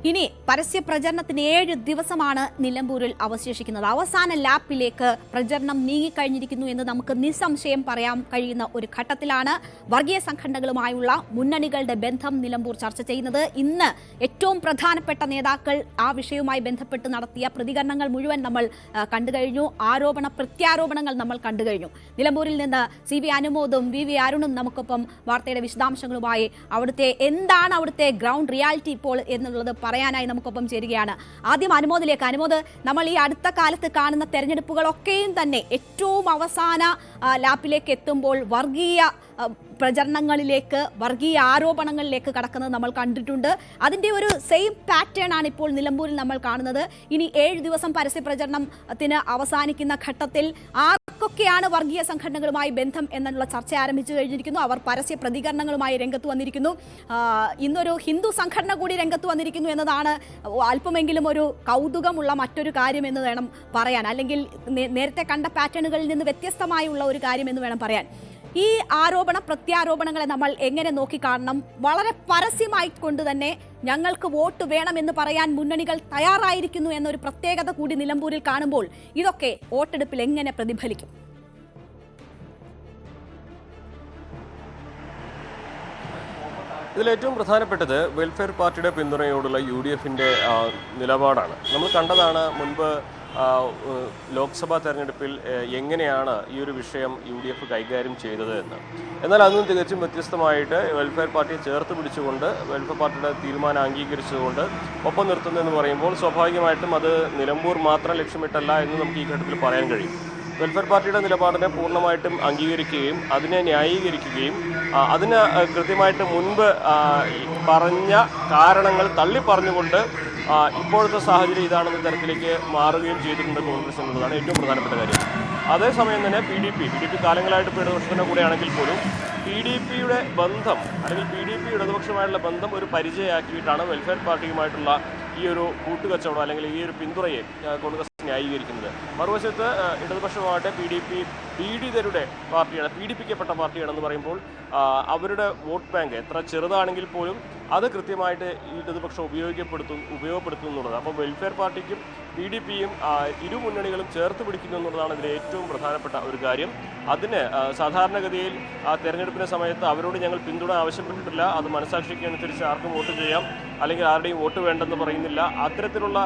ഇനി പരസ്യ പ്രചരണത്തിന് 7 ദിവസമാണ് നിലമ്പൂരിൽ അവശേഷിക്കുന്നത്. അവസാന ലാപ്പിലേക്ക് പ്രചരണം നീങ്ങിക്കഴിഞ്ഞിരിക്കുന്നു എന്ന് നമുക്ക് നിസ്സംശയം പറയാൻ കഴിയുന്ന ഒരു ഘട്ടത്തിലാണ് വർഗീയ സംഘടനകളുമായുള്ള മുന്നണികളുടെ ബന്ധം നിലമ്പൂർ ചർച്ച ചെയ്യുന്നത്. ഇന്ന് ഏറ്റവും പ്രധാനപ്പെട്ട നേതാക്കൾ ആ വിഷയവുമായി ബന്ധപ്പെട്ട് നടത്തിയ പ്രതികരണങ്ങൾ മുഴുവൻ നമ്മൾ കണ്ടുകഴിഞ്ഞു. ആരോപണ പ്രത്യാരോപണങ്ങൾ നമ്മൾ കണ്ടുകഴിഞ്ഞു. നിലമ്പൂരിൽ നിന്ന് CV അനുമോദും VV അരുണും നമുക്കൊപ്പം വാർത്തയുടെ വിശദാംശങ്ങളുമായി എന്താണ് അവിടുത്തെ ഗ്രൗണ്ട് റിയാലിറ്റി ഇപ്പോൾ എന്നുള്ളത് പറയാനായി നമുക്കൊപ്പം ചേരുകയാണ്. ആദ്യം അനുമോദിലേക്ക്. അനുമോദ്, നമ്മൾ ഈ അടുത്ത കാലത്ത് കാണുന്ന തെരഞ്ഞെടുപ്പുകളൊക്കെയും തന്നെ ഏറ്റവും അവസാന ലാപ്പിലേക്ക് എത്തുമ്പോൾ വർഗീയ പ്രചരണങ്ങളിലേക്ക്, വർഗീയ ആരോപണങ്ങളിലേക്ക് കടക്കുന്നത് നമ്മൾ കണ്ടിട്ടുണ്ട്. അതിൻ്റെ ഒരു സെയിം പാറ്റേൺ ആണ് ഇപ്പോൾ നിലമ്പൂരിൽ നമ്മൾ കാണുന്നത്. ഇനി 7 ദിവസം പരസ്യ പ്രചരണത്തിന് അവസാനിക്കുന്ന ഘട്ടത്തിൽ ആർക്കൊക്കെയാണ് വർഗീയ സംഘടനകളുമായി ബന്ധം എന്നുള്ള ചർച്ച ആരംഭിച്ചു കഴിഞ്ഞിരിക്കുന്നു. അവർ പരസ്യ പ്രതികരണങ്ങളുമായി രംഗത്ത് വന്നിരിക്കുന്നു. ഇന്നൊരു ഹിന്ദു സംഘടന കൂടി രംഗത്ത് വന്നിരിക്കുന്നു എന്നതാണ് അല്പമെങ്കിലും ഒരു കൗതുകമുള്ള മറ്റൊരു കാര്യം എന്ന് വേണം പറയാൻ, അല്ലെങ്കിൽ നേരത്തെ കണ്ട പാറ്റേണുകളിൽ നിന്ന് വ്യത്യസ്തമായുള്ള ഒരു കാര്യം എന്ന് വേണം പറയാൻ. ഈ ആരോപണ പ്രത്യാരോപണങ്ങളെ നമ്മൾ എങ്ങനെ നോക്കിക്കാണണം? വളരെ പരസ്യമായി കൊണ്ട് തന്നെ ഞങ്ങൾക്ക് വോട്ട് വേണമെന്ന് പറയാൻ മുന്നണികൾ തയ്യാറായിരിക്കുന്നു എന്നൊരു പ്രത്യേകത കൂടി നിലമ്പൂരിൽ കാണുമ്പോൾ ഇതൊക്കെ വോട്ടെടുപ്പിൽ എങ്ങനെ പ്രതിഫലിക്കും? ഇതിലേറ്റവും പ്രധാനപ്പെട്ടത് വെൽഫെയർ പാർട്ടിയുടെ പിന്തുണയോടുള്ള UDFന്റെ നിലപാടാണ്. നമ്മൾ കണ്ടതാണ് മുൻപ് ലോക്സഭാ തെരഞ്ഞെടുപ്പിൽ എങ്ങനെയാണ് ഈ ഒരു വിഷയം UDF കൈകാര്യം ചെയ്തത് എന്ന്. എന്നാൽ അതൊന്നും തികച്ചും വ്യത്യസ്തമായിട്ട് വെൽഫെയർ പാർട്ടിയെ ചേർത്ത് പിടിച്ചുകൊണ്ട്, വെൽഫെയർ പാർട്ടിയുടെ തീരുമാനം അംഗീകരിച്ചുകൊണ്ട് ഒപ്പം നിർത്തുന്നതെന്ന് പറയുമ്പോൾ സ്വാഭാവികമായിട്ടും അത് നിലമ്പൂർ മാത്രം ലക്ഷ്യമിട്ടല്ല എന്ന് നമുക്ക് ഈ ഘട്ടത്തിൽ പറയാൻ കഴിയും. വെൽഫെയർ പാർട്ടിയുടെ നിലപാടിനെ പൂർണ്ണമായിട്ടും അംഗീകരിക്കുകയും അതിനെ ന്യായീകരിക്കുകയും അതിന് കൃത്യമായിട്ട് മുൻപ് പറഞ്ഞ കാരണങ്ങൾ തള്ളി പറഞ്ഞുകൊണ്ട് ഇപ്പോഴത്തെ സാഹചര്യം ഇതാണെന്ന തരത്തിലേക്ക് മാറുകയും ചെയ്തിട്ടുണ്ട് കോൺഗ്രസ് എന്നുള്ളതാണ് ഏറ്റവും പ്രധാനപ്പെട്ട കാര്യം. അതേസമയം തന്നെ PDP കാലങ്ങളായിട്ട് ഇടതുപക്ഷത്തിൻ്റെ കൂടെയാണെങ്കിൽ പോലും PDPയുടെ ബന്ധം, അല്ലെങ്കിൽ PDP ഇടതുപക്ഷമായിട്ടുള്ള ബന്ധം ഒരു പരിചയമാക്കിയിട്ടാണ് വെൽഫെയർ പാർട്ടിയുമായിട്ടുള്ള ഈ ഒരു കൂട്ടുകച്ചവടം അല്ലെങ്കിൽ ഈ ഒരു പിന്തുണയെ കോൺഗ്രസ് ന്യായീകരിക്കുന്നത്. മറുവശത്ത് ഇടതുപക്ഷമായിട്ട് PDP പീഡിതരുടെ പാർട്ടിയാണ്, പീഡിപ്പിക്കപ്പെട്ട പാർട്ടിയാണെന്ന് പറയുമ്പോൾ അവരുടെ വോട്ട് ബാങ്ക് എത്ര ചെറുതാണെങ്കിൽ പോലും അത് കൃത്യമായിട്ട് ഇടതുപക്ഷം ഉപയോഗപ്പെടുത്തുന്നു എന്നുള്ളത്. അപ്പോൾ വെൽഫെയർ പാർട്ടിക്കും PDPയും ഇരു മുന്നണികളും ചേർത്ത് പിടിക്കുന്നു എന്നുള്ളതാണ് ഇതിലെ ഏറ്റവും പ്രധാനപ്പെട്ട ഒരു കാര്യം. അതിന് സാധാരണഗതിയിൽ തെരഞ്ഞെടുപ്പിൻ്റെ സമയത്ത് അവരോട് ഞങ്ങൾ പിന്തുണ ആവശ്യപ്പെട്ടിട്ടില്ല, അത് മനസാക്ഷിക്ക് അനുസരിച്ച് ആർക്കും വോട്ട് ചെയ്യാം, അല്ലെങ്കിൽ ആരുടെയും വോട്ട് വേണ്ടെന്ന് പറയുന്നില്ല. അത്തരത്തിലുള്ള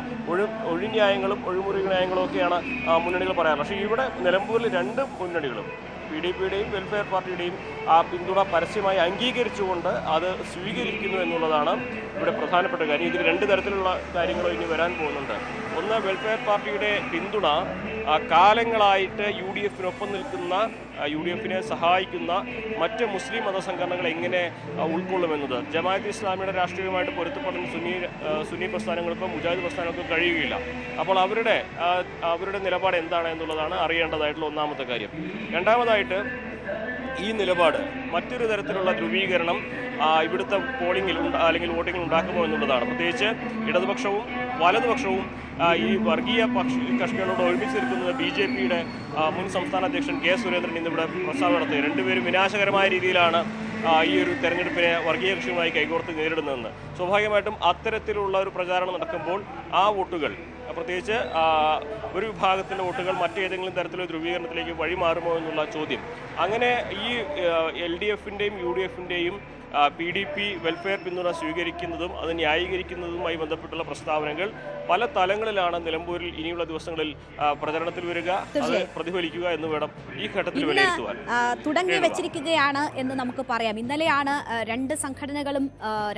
ഒഴിന്യായങ്ങളും ഒഴിമുറി ന്യായങ്ങളും ഒക്കെയാണ് മുന്നണികൾ പറയാറ്. പക്ഷേ ഇവിടെ നിലമ്പൂരിൽ രണ്ട് മുന്നണികളും PDPയുടെയും വെൽഫെയർ പാർട്ടിയുടെയും ആ പിന്തുണ പരസ്യമായി അംഗീകരിച്ചുകൊണ്ട് അത് സ്വീകരിക്കുന്നു എന്നുള്ളതാണ് ഇവിടെ പ്രധാനപ്പെട്ട കാര്യം. ഇതിൽ രണ്ട് തരത്തിലുള്ള കാര്യങ്ങൾ ഇനി വരാൻ പോകുന്നുണ്ട്. ഒന്ന്, വെൽഫെയർ പാർട്ടിയുടെ പിന്തുണ കാലങ്ങളായിട്ട് UDFനൊപ്പം നിൽക്കുന്ന, UDFനെ സഹായിക്കുന്ന മറ്റ് മുസ്ലിം മതസംഘടനകൾ എങ്ങനെ ഉൾക്കൊള്ളുമെന്നത്. ജമാഅത്ത് ഇസ്ലാമിയുടെ രാഷ്ട്രീയമായിട്ട് പൊരുത്തപ്പെടുന്ന സുന്നി പ്രസ്ഥാനങ്ങൾക്കും മുജാഹിദ് പ്രസ്ഥാനങ്ങൾക്കും കഴിയുകയില്ല. അപ്പോൾ അവരുടെ നിലപാട് എന്താണ് എന്നുള്ളതാണ് അറിയേണ്ടതായിട്ടുള്ള ഒന്നാമത്തെ കാര്യം. രണ്ടാമതായിട്ട്, ഈ നിലപാട് മറ്റൊരു തരത്തിലുള്ള ധ്രുവീകരണം ഇവിടുത്തെ പോളിംഗിൽ അല്ലെങ്കിൽ വോട്ടിങ്ങിൽ ഉണ്ടാക്കുമോ എന്നുള്ളതാണ്. പ്രത്യേകിച്ച് ഇടതുപക്ഷവും വലതുപക്ഷവും ഈ വർഗീയ കക്ഷികളോട് ഒരുമിച്ച് നിൽക്കുന്നത് BJPയുടെ മുൻ സംസ്ഥാന അധ്യക്ഷൻ K. സുരേന്ദ്രൻ ഇന്നിവിടെ പ്രസ്താവന നടത്തി. രണ്ടുപേരും വിനാശകരമായ രീതിയിലാണ് ഈ ഒരു തെരഞ്ഞെടുപ്പിനെ വർഗീയ കക്ഷിയുമായി കൈകോർത്ത് നേരിടുന്നതെന്ന്. സ്വാഭാവികമായിട്ടും അത്തരത്തിലുള്ള ഒരു പ്രചാരണം നടക്കുമ്പോൾ ആ വോട്ടുകൾ, പ്രത്യേകിച്ച് ഒരു വിഭാഗത്തിൻ്റെ വോട്ടുകൾ മറ്റേതെങ്കിലും തരത്തിലുള്ള ധ്രുവീകരണത്തിലേക്ക് വഴിമാറുമോ എന്നുള്ള ചോദ്യം. അങ്ങനെ ഈ LDFൻ്റെയും UDFൻ്റെയും PDP വെൽഫെയർ പിന്തുണ സ്വീകരിക്കുന്നതും അത് ന്യായീകരിക്കുന്നതുമായി ബന്ധപ്പെട്ടുള്ള പ്രസ്താവനകൾ പല തലങ്ങളിലാണ് നിലമ്പൂരിൽ ഇനിയുള്ള ദിവസങ്ങളിൽ പ്രചരണത്തിൽ വരിക, അത് പ്രതിഫലിക്കുക എന്ന് വേണം ഈ ഘട്ടത്തിൽ വിലയിരുത്തുവാൻ. തുടങ്ങി വെച്ചിരിക്കുകയാണ് എന്ന് നമുക്ക് പറയാം. ഇന്നലെയാണ് രണ്ട് സംഘടനകളും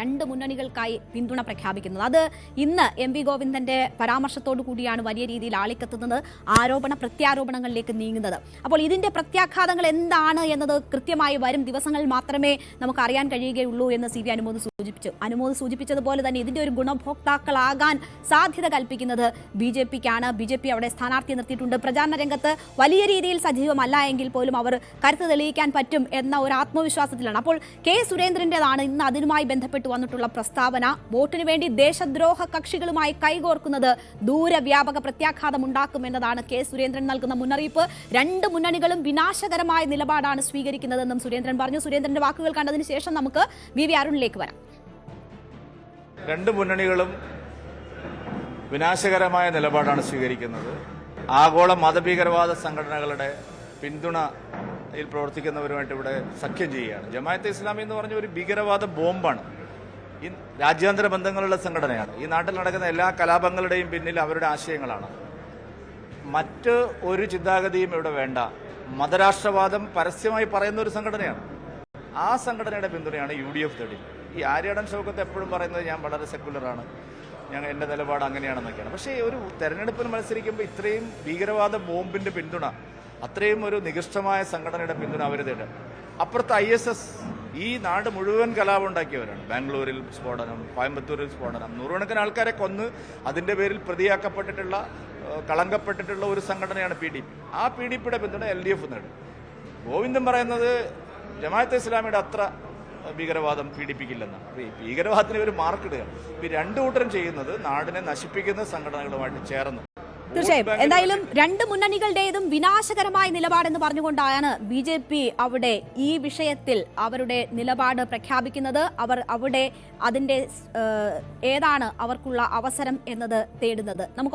രണ്ട് മുന്നണികൾക്കായി പിന്തുണ പ്രഖ്യാപിക്കുന്നത്. അത് ഇന്ന് MV ഗോവിന്ദന്റെ പരാമർശത്തോടു കൂടിയാണ് വലിയ രീതിയിൽ ആളിക്കത്തുന്നത്, ആരോപണ പ്രത്യാരോപണങ്ങളിലേക്ക് നീങ്ങുന്നത്. അപ്പോൾ ഇതിന്റെ പ്രത്യാഘാതങ്ങൾ എന്താണ് എന്നത് കൃത്യമായി വരും ദിവസങ്ങളിൽ മാത്രമേ നമുക്ക് അറിയാൻ കഴിയുകയുള്ളൂ എന്ന് CV അനുമോദ് സൂചിപ്പിച്ചു. അനുമോദ് സൂചിപ്പിച്ചതുപോലെ തന്നെ ഇതിന്റെ ഒരു ഗുണഭോക്താക്കളാകാൻ സാധ്യത കൽപ്പിക്കുന്നത് BJPക്കാണ്. BJP അവിടെ സ്ഥാനാർത്ഥിയെ നിർത്തിയിട്ടുണ്ട്. പ്രചാരണ രംഗത്ത് വലിയ രീതിയിൽ സജീവമല്ല എങ്കിൽ പോലും അവർ കരുത്ത് തെളിയിക്കാൻ പറ്റും എന്ന ഒരു ആത്മവിശ്വാസത്തിലാണ്. അപ്പോൾ K. സുരേന്ദ്രന്റേതാണ് ഇന്ന് അതിനുമായി ബന്ധപ്പെട്ട് വന്നിട്ടുള്ള പ്രസ്താവന. വോട്ടിന് വേണ്ടി ദേശദ്രോഹ കക്ഷികളുമായി കൈകോർക്കുന്നത് ദൂരവ്യാപക പ്രത്യാഘാതം ഉണ്ടാക്കുമെന്നതാണ് K. സുരേന്ദ്രൻ നൽകുന്ന മുന്നറിയിപ്പ്. രണ്ട് മുന്നണികളും വിനാശകരമായ നിലപാടാണ് സ്വീകരിക്കുന്നതെന്നും സുരേന്ദ്രൻ പറഞ്ഞു. സുരേന്ദ്രന്റെ വാക്കുകൾ കണ്ടതിന് ശേഷം നമുക്ക് VV അരുണിലേക്ക് വരാം. രണ്ട് മുന്നണികളും വിനാശകരമായ നിലപാടാണ് സ്വീകരിക്കുന്നത്. ആഗോള മതഭീകരവാദ സംഘടനകളുടെ പിന്തുണയിൽ പ്രവർത്തിക്കുന്നവരുമായിട്ട് ഇവിടെ സഖ്യം ചെയ്യുകയാണ്. ജമാഅത്തെ ഇസ്ലാമി എന്ന് പറഞ്ഞ ഒരു ഭീകരവാദ ബോംബാണ്. ഈ രാജ്യാന്തര ബന്ധങ്ങളുള്ള സംഘടനയാണ്. ഈ നാട്ടിൽ നടക്കുന്ന എല്ലാ കലാപങ്ങളുടെയും പിന്നിൽ അവരുടെ ആശയങ്ങളാണ്. മറ്റ് ഒരു ചിന്താഗതിയും ഇവിടെ വേണ്ട. മതരാഷ്ട്രവാദം പരസ്യമായി പറയുന്ന ഒരു സംഘടനയാണ്. ആ സംഘടനയുടെ പിന്തുണയാണ് UDF തേടി. ഈ ആര്യാടൻ ഷൗക്കത്ത് എപ്പോഴും പറയുന്നത് ഞാൻ വളരെ സെക്കുലറാണ്, എൻ്റെ നിലപാട് അങ്ങനെയാണെന്നൊക്കെയാണ്. പക്ഷേ ഒരു തെരഞ്ഞെടുപ്പിൽ മത്സരിക്കുമ്പോൾ ഇത്രയും ഭീകരവാദ ബോംബിന്റെ പിന്തുണ, അത്രയും ഒരു നികൃഷ്ടമായ സംഘടനയുടെ പിന്തുണ അവർ തേടുക. അപ്പുറത്ത് ISS ഈ നാട് മുഴുവൻ കലാപം ഉണ്ടാക്കിയവരാണ്. ബാംഗ്ലൂരിൽ സ്ഫോടനം, കോയമ്പത്തൂരിൽ സ്ഫോടനം, നൂറുകണക്കിന് ആൾക്കാരെ കൊന്ന് അതിന്റെ പേരിൽ പ്രതിയാക്കപ്പെട്ടിട്ടുള്ള കളങ്കപ്പെട്ടിട്ടുള്ള ഒരു സംഘടനയാണ് PDP. ആ PDPയുടെ പിന്തുണ LDF നേടും. ഗോവിന്ദൻ പറയുന്നത് ജമാഅത്തെ ഇസ്ലാമിയുടെ അത്ര ഭീകരവാദം പീഡിപ്പിക്കില്ലെന്നാണ്. ഭീകരവാദത്തിന് ഒരു മാർക്കിടുക. ഈ രണ്ടു കൂട്ടരും ചെയ്യുന്നത് നാടിനെ നശിപ്പിക്കുന്ന സംഘടനകളുമായിട്ട് ചേർന്ന്. തീർച്ചയായും എന്തായാലും രണ്ട് മുന്നണികളുടേതും വിനാശകരമായ നിലപാടെന്ന് പറഞ്ഞുകൊണ്ടാണ് BJP അവിടെ ഈ വിഷയത്തിൽ അവരുടെ നിലപാട് പ്രഖ്യാപിക്കുന്നത്. അവർ അവിടെ അതിന്റെ ഏതാണ് അവർക്കുള്ള അവസരം എന്നത് തേടുന്നത്. നമുക്ക്